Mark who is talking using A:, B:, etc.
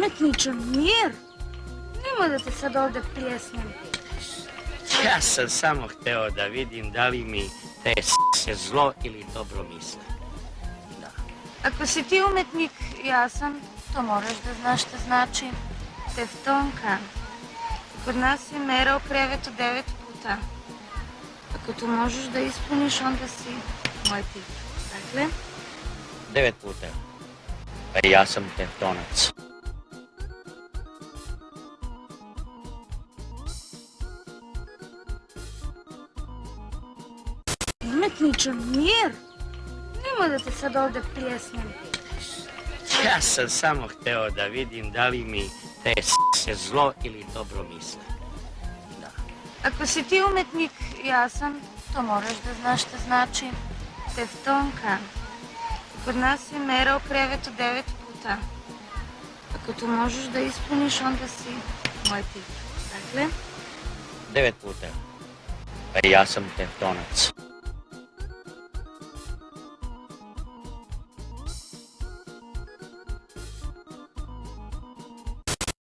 A: Umetniče, mir! Nemoj da te sad ovde pljesnem.
B: Ja sam samo hteo da vidim da li mi te se zlo ili dobro misle. Da.
A: Ako si ti umetnik, ja sam, to moraš da znaš šta znači. Teftonka. Kod nas je mera u krevetu 9 puta. Ako to možeš da ispuniš, onda si moj tip. Dakle?
B: 9 puta. Pa ja sam teftonac.
A: Umetniče, mir! Nemoj da te sad ovde pljesnem.
B: Ja sam samo hteo da vidim da li mi te se zlo ili dobro misle. Da.
A: Ako si ti umetnik, ja sam, to moraš da znaš šta znači. Teftonka. Kod nas je mera u krevetu 9 puta. Ako to možeš da ispuniš, onda si moj tip. Dakle?
B: 9 puta. Pa ja sam teftonac.